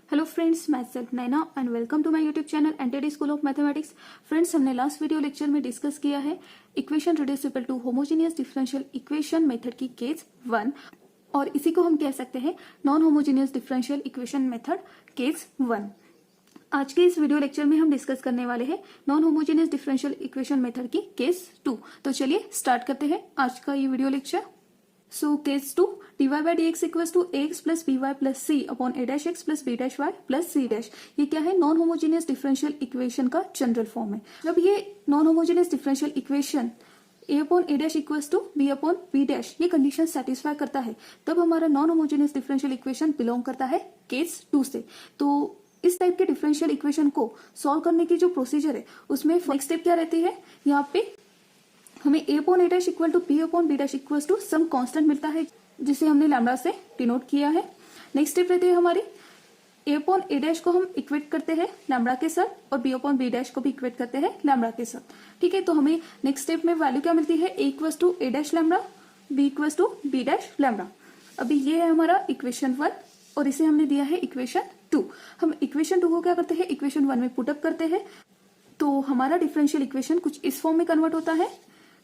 Hello friends, मैं self Naina and welcome to my YouTube channel NTD school of mathematics. Friends, हमने last video lecture में discuss किया है equation reducible to homogeneous differential equation method की case 1 और इसी को हम कह सकते हैं non homogeneous differential equation method case 1। आज के इस वीडियो लेक्चर में हम डिस्कस करने वाले हैं non homogeneous differential equation method की केस 2। तो चलिए स्टार्ट करते हैं आज का ये video lecture. So case 2, dy by dx equals to ax plus by plus c upon a dash x plus b dash y plus c dash. ये क्या है? नॉन होमोजेनियस डिफरेंशियल इक्वेशन का जनरल फॉर्म है। जब ये non homogeneous differential equation a upon a dash equals to b upon b dash ये condition satisfy करता है, तब हमारा non homogeneous differential equation belong करता है केस 2 से। तो इस टाइप के डिफरेंशियल इक्वेशन को सॉल्व करने की जो प्रोसीजर है उसमें नेक्स्ट स्टेप क्या रहती है? यहाँ पे हमें a upon a dash equal to b upon b dash equal to some constant मिलता है जिसे हमने लैम्डा से डिनोट किया है। नेक्स्ट स्टेप रहती है हमारी a अपॉन a डैश को हम इक्वेट करते हैं लैम्डा के साथ और b अपॉन b डैश को भी इक्वेट करते हैं लैम्डा के साथ। ठीक है, तो हमें नेक्स्ट स्टेप में वैल्यू क्या मिलती है? a equals to a dash lambda, b equals to b dash lambda. अभी ये है हमारा इक्वेशन 1 और इसे हमने दिया है इक्वेशन 2। हम इक्वेशन 2 को क्या करते हैं? इक्वेशन 1 में पुटअप करते हैं तो हमारा डिफरेंशियल इक्वेशन कुछ इस फॉर्म में कन्वर्ट होता है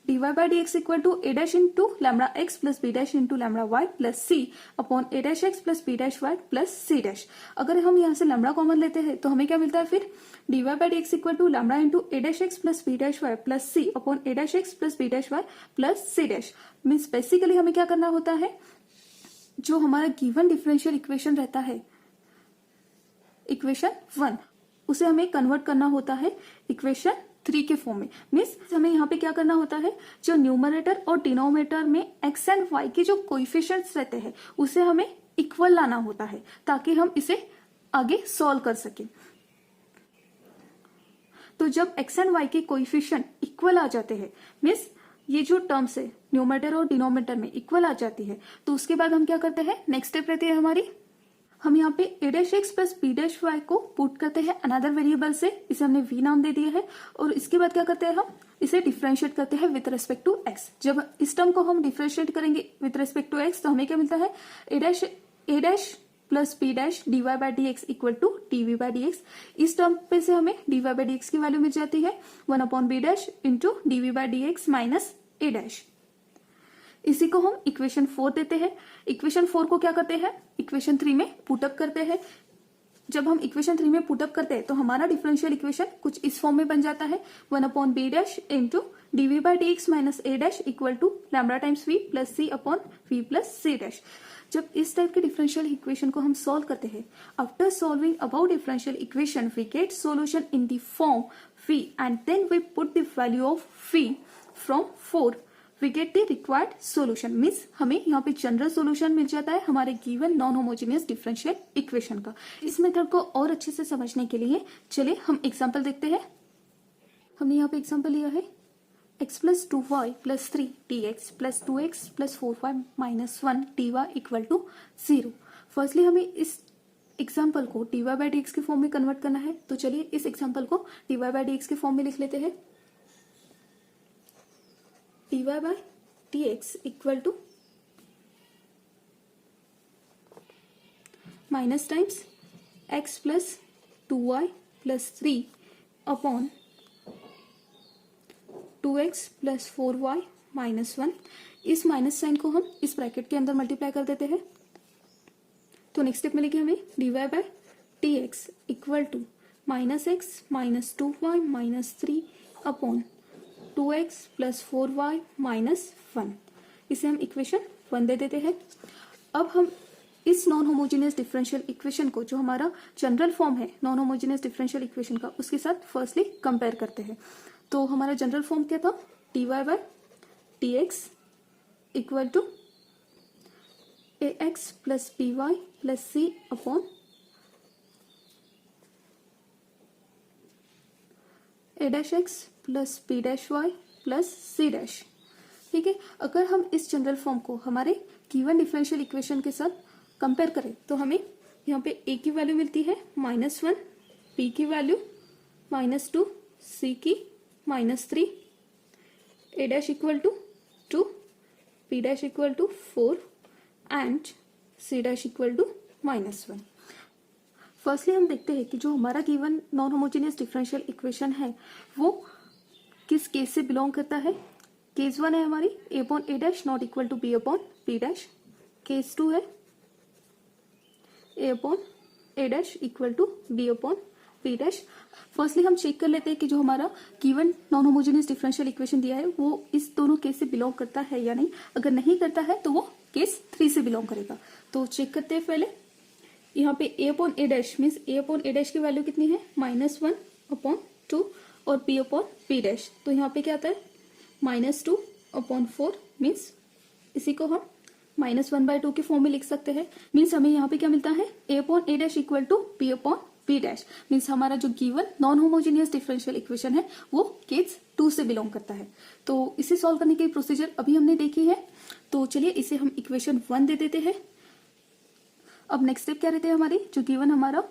dy by dx equal to a dash into lambda x plus b dash into lambda y plus c upon a dash x plus b dash y plus c dash. अगर हम यहाँ से lambda common लेते हैं तो हमें क्या मिलता है फिर? dy by dx equal to lambda into a dash x plus b dash y plus c upon a dash x plus b dash y plus c dash. Means basically हमें क्या करना होता है? जो हमारा गिवन डिफरेंशियल इक्वेशन रहता है equation 1 उसे हमें कन्वर्ट करना होता है इक्वेशन 3 के फॉर्म में। मीन्स हमें यहाँ पे क्या करना होता है? जो न्यूमरेटर और डिनोमिनेटर में x एंड y के जो कोएफिशिएंट्स रहते हैं उसे हमें इक्वल लाना होता है ताकि हम इसे आगे सॉल्व कर सकें। तो जब x एंड y के कोएफिशिएंट इक्वल आ जाते हैं, मीन्स ये जो टर्म्स है न्यूमरेटर और डिनोमिनेटर में इक्वल आ जाती है, तो उसके बाद हम क्या करते हैं? नेक्स्ट स्टेप रहती है हमारी, हम यहाँ पे a dash x plus b dash y को पुट करते हैं अनदर वेरिएबल से, इसे हमने v नाम दे दिया है। और इसके बाद क्या करते हैं? हम इसे डिफरेंशिएट करते हैं विथ रेस्पेक्ट टू x। जब इस टर्म को हम डिफरेंशिएट करेंगे विथ रेस्पेक्ट टू x तो हमें क्या मिलता है? a dash plus b dash dy by dx equal to dv by dx। इस टर्म पे से हमें dy बाई dx की वैल्यू मिल जाती है 1 upon b dash into dv by dx minus a dash. इसी को हम इक्वेशन 4 देते हैं। इक्वेशन 4 को क्या करते हैं? इक्वेशन 3 में पुटअप करते हैं। जब हम इक्वेशन 3 में पुटअप करते हैं तो हमारा डिफरेंशियल इक्वेशन कुछ इस फॉर्म में बन जाता है 1 upon B dash into dv by dx minus a dash equal to lambda times v plus c upon v plus c dash. जब इस टाइप के डिफरेंशियल इक्वेशन को हम सॉल्व करते हैं, after solving about differential equation we get solution in the form v and then we put the value of v from 4 we get the required solution. Means हमें यहाँ पे general solution मिल जाता है हमारे given non homogeneous differential equation का। इस method को और अच्छे से समझने के लिए चलिए हम एग्जांपल देखते हैं। हमने यहाँ पे एग्जांपल लिया है x plus 2y plus 3 dx plus 2x plus 4y minus 1 dy equal to 0। Firstly हमें इस एग्जाम्पल को dy बाई dx के फॉर्म में कन्वर्ट करना है, तो चलिए इस एग्जाम्पल को dy बाई dx के फॉर्म में लिख लेते हैं। dy by dx equal to minus times x plus 2y plus 3 upon 2x plus 4y minus 1। इस माइनस साइन को हम इस ब्रैकेट के अंदर मल्टीप्लाई कर देते हैं। तो नेक्स्ट स्टेप मिलेगी हमें dy by dx equal to minus x minus 2y minus 3 upon 2x plus 4y minus 1। इसे हम इक्वेशन 1 दे देते हैं। अब हम इस नॉन होमोजेनियस डिफरेंशियल इक्वेशन को, जो हमारा जनरल फॉर्म है नॉन होमोजेनियस डिफरेंशियल इक्वेशन का, उसके साथ फर्स्टली कंपेयर करते हैं। तो हमारा जनरल फॉर्म क्या था? dy by dx equal to ax plus by plus c upon a dash x plus b dash y plus c dash. ठीक है, अगर हम इस जनरल फॉर्म को हमारे गिवन डिफरेंशियल इक्वेशन के साथ कंपेयर करें तो हमें यहाँ पे a की वैल्यू मिलती है -1, b की वैल्यू -2, c की -3, a dash equal to 2, b dash equal to 4 and c dash equal to -1। Firstly हम देखते हैं कि जो हमारा given non homogeneous differential equation है वो किस केस से बिलोंग करता है। केस 1 है हमारी a upon a dash not equal to b upon b dash. Case 2 है a upon a dash equal to b upon b dash. Firstly हम चेक कर लेते हैं कि जो हमारा given non homogeneous differential equation दिया है वो इस दोनों केस से बिलोंग करता है या नहीं। अगर नहीं करता है तो वो केस 3 से बिलोंग करेगा। तो चेक करते हैं पहले। यहाँ पे a upon a dash means a upon a dash की वैल्यू कितनी है -1 अपॉन 2 और b अपॉन b डैश। तो यहाँ पे क्या आता है -2 अपॉन 4 मीन्स इसी को हम -1/2 के फॉर्म में लिख सकते हैं। मीन्स हमें यहाँ पे क्या मिलता है a upon a dash equal to b upon b dash. Means हमारा जो given non homogeneous differential equation है वो केस 2 से बिलोंग करता है। तो इसे सॉल्व करने की प्रोसीजर अभी हमने देखी है। तो चलिए इसे हम इक्वेशन 1 दे देते हैं। अब नेक्स्ट स्टेप क्या रहते हैं हमारी, जो गिवन हमारा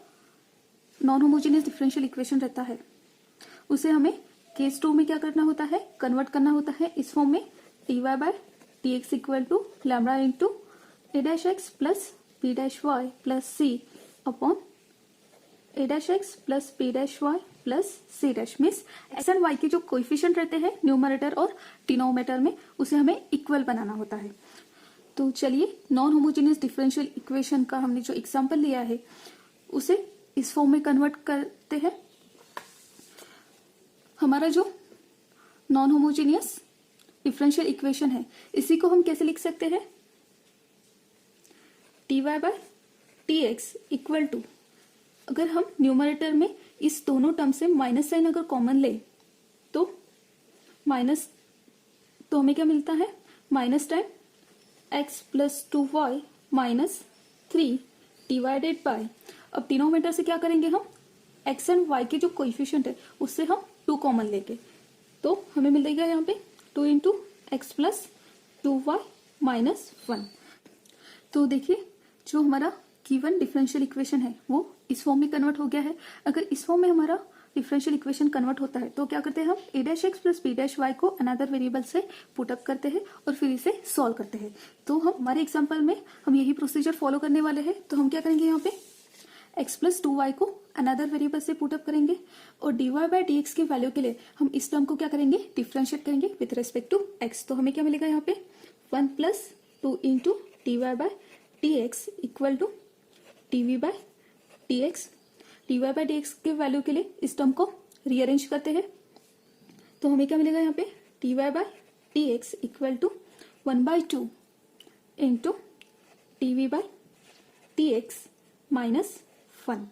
नॉन होमोजेनियस डिफरेंशियल इक्वेशन रहता है उसे हमें केस 2 में क्या करना होता है, कन्वर्ट करना होता है इस फॉर्म में dy by dx equal to lambda into a dash X plus b dash Y plus c upon a dash X plus b dash Y plus c dash. Means X and Y के जो coefficient रहते हैं numerator और denominator में उसे हमें equal बनाना होता है। तो चलिए नॉन होमोजेनियस डिफरेंशियल इक्वेशन का हमने जो एग्जांपल लिया है उसे इस फॉर्म में कन्वर्ट करते हैं। हमारा जो नॉन होमोजेनियस डिफरेंशियल इक्वेशन है इसी को हम कैसे लिख सकते हैं, dy by dx equal to, अगर हम न्यूमरेटर में इस दोनों टर्म से माइनस साइन अगर कॉमन ले तो माइनस, तो हमें क्या मिलता है minus time x plus 2y minus 3 divided by, अब डिनोमिनेटर से क्या करेंगे हम x एंड y के जो कोएफिशिएंट है उससे हम 2 कॉमन लेके, तो हमें मिल जाएगा यहाँ पे 2 into x plus 2y minus 1। तो देखिए जो हमारा गिवन डिफरेंशियल इक्वेशन है वो इस फॉर्म में कन्वर्ट हो गया है। अगर इस फॉर्म में हमारा डिफरेंशियल इक्वेशन कन्वर्ट होता है तो क्या करते हैं हम a dash X plus b dash Y को अनदर वेरिएबल से पुट अप करते हैं और फिर इसे सॉल्व करते हैं। तो हम हमारे एग्जांपल में हम यही प्रोसीजर फॉलो करने वाले हैं। तो हम क्या करेंगे, यहाँ पे x प्लस 2y को अनदर वेरिएबल से पुट अप करेंगे और dy बाय dx की वैल्यू के लिए हम इस टर्म को क्या करेंगे, डिफरेंशिएट करेंगे विथ रेस्पेक्ट टू x। तो हमें क्या मिलेगा यहाँ पे 1 plus 2 into dy by dx equal to dv by dx। dy by dx के वैल्यू के लिए इस टर्म को रीअरेंज करते हैं तो हमें क्या मिलेगा यहाँ पे dy by dx equal to 1/2 into dv by dx minus 1।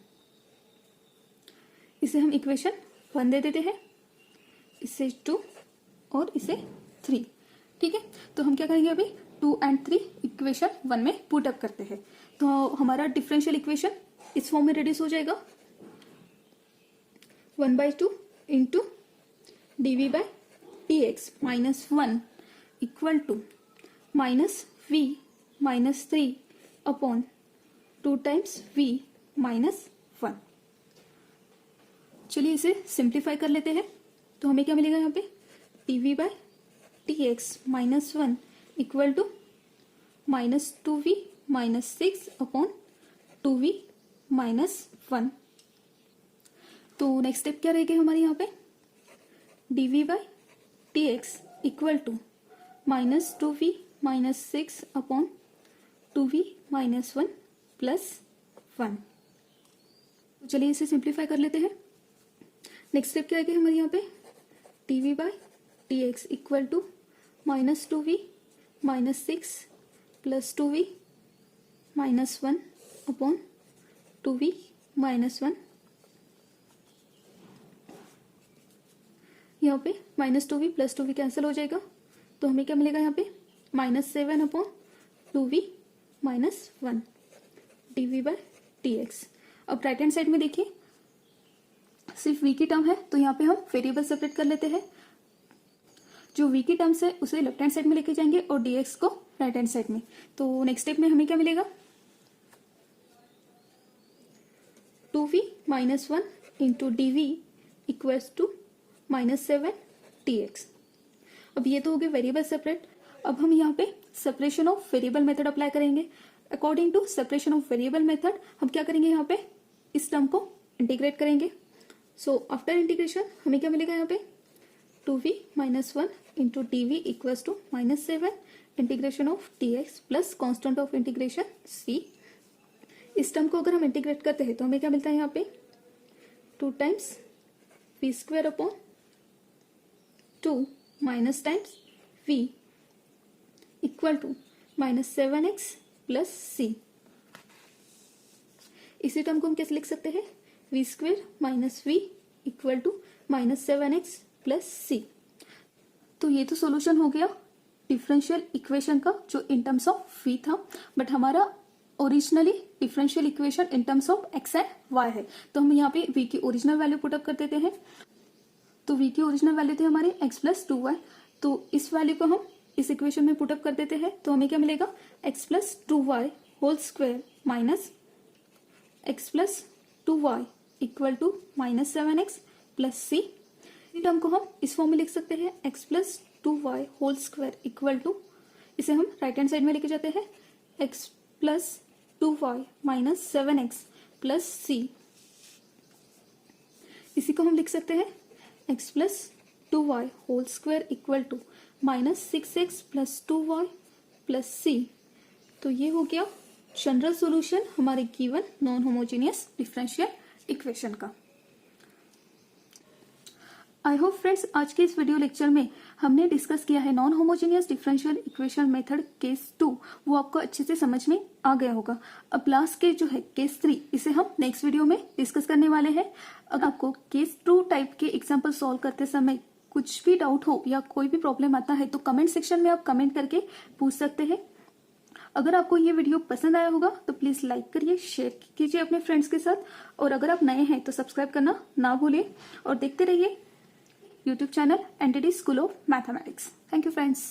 इसे हम इक्वेशन 1 दे देते हैं, इसे 2 और इसे 3। ठीक है, तो हम क्या करेंगे अभी 2 एंड 3 इक्वेशन 1 में पुट अप करते हैं। तो हमारा डिफरेंशियल इक्वेशन इस फॉर्म में रिड्यूस हो जाएगा 1/2 into dv by dx minus 1 equal to minus v minus 3 upon 2 times v minus 1। चलिए इसे सिंप्लीफाई कर लेते हैं। तो हमें क्या मिलेगा यहाँ पे dv by dx minus 1 equal to minus 2v minus 6 upon 2v minus 1। तो नेक्स्ट स्टेप क्या रहेगी हमारी यहाँ पे dv by dx equal to minus 2v minus 6 upon 2v minus 1 plus 1। चलिए इसे सिंप्लीफाई कर लेते हैं। नेक्स्ट स्टेप क्या आएगी हमारे यहाँ पे dv by dx equal to minus 2v minus 6 plus 2v minus 1 upon 2v minus 1। यहाँ पे minus 2v plus 2v cancel हो जाएगा तो हमें क्या मिलेगा यहाँ पे minus 7 upon 2v minus 1 dv by dx। अब राइट हैंड साइड में देखिए सिर्फ v की टर्म है तो यहाँ पे हम वेरिएबल सेपरेट कर लेते हैं। जो v की टर्म है उसे लेफ्ट हैंड साइड में लेके जाएंगे और dx को राइट हैंड साइड में। तो नेक्स्ट स्टेप में हमें क्या मिलेगा 2v minus 1 into dv equals to minus 7 dx। अब ये तो हो गए वेरिएबल सेपरेट। अब हम यहाँ पे separation of variable method apply करेंगे। According to separation of variable method हम क्या करेंगे, यहाँ पे इस टर्म को इंटीग्रेट करेंगे। सो आफ्टर इंटीग्रेशन हमें क्या मिलेगा यहाँ पे 2v minus 1 into d v equals to -7 integration of dx plus constant of integration c। इस टर्म को अगर हम इंटीग्रेट करते हैं तो हमें क्या मिलता है यहाँ पे 2 times v square upon 2 minus times v equal to -7x plus c। इसी टर्म को हम कैसे लिख सकते हैं v square minus v equal to -7x plus c। तो ये तो सॉल्यूशन हो गया डिफरेंशियल इक्वेशन का जो इन टर्म्स ऑफ v था, बट हमारा originally differential equation in terms of x and y है। तो हम यहाँ पे v की ओरिजिनल वैल्यू पुटअप कर देते हैं। तो v की ओरिजिनल वैल्यू थे हमारे x प्लस 2y, तो इस वैल्यू को हम इस इक्वेशन में पुटअप कर देते हैं। तो हमें क्या मिलेगा x plus 2y whole square minus x plus 2y equal to -7x plus c। Term को हम इस फॉर्म में लिख सकते हैं x plus 2y whole square equal to, इसे हम राइट हैंड साइड में लेके जाते हैं x plus 2y minus 7x plus c। इसी को हम लिख सकते हैं x plus 2y whole square equal to -6x plus 2y plus c। तो ये हो गया जनरल सॉल्यूशन हमारे given non homogeneous differential equation का। आई होप फ्रेंड्स आज के इस वीडियो लेक्चर में हमने डिस्कस किया है non homogeneous differential equation method case 2, वो आपको अच्छे से समझ में आ गया होगा। अब लास्ट के जो है केस 3, इसे हम नेक्स्ट वीडियो में डिस्कस करने वाले हैं। अगर आपको केस 2 टाइप के एग्जाम्पल सॉल्व करते समय कुछ भी डाउट हो या कोई भी प्रॉब्लम आता है तो कमेंट सेक्शन में आप कमेंट करके पूछ सकते हैं। अगर आपको ये वीडियो पसंद आया होगा तो प्लीज लाइक करिए, शेयर कीजिए अपने फ्रेंड्स के साथ, और अगर आप नए हैं तो सब्सक्राइब करना ना भूलें और देखते रहिए YouTube channel entity school of mathematics. Thank you friends.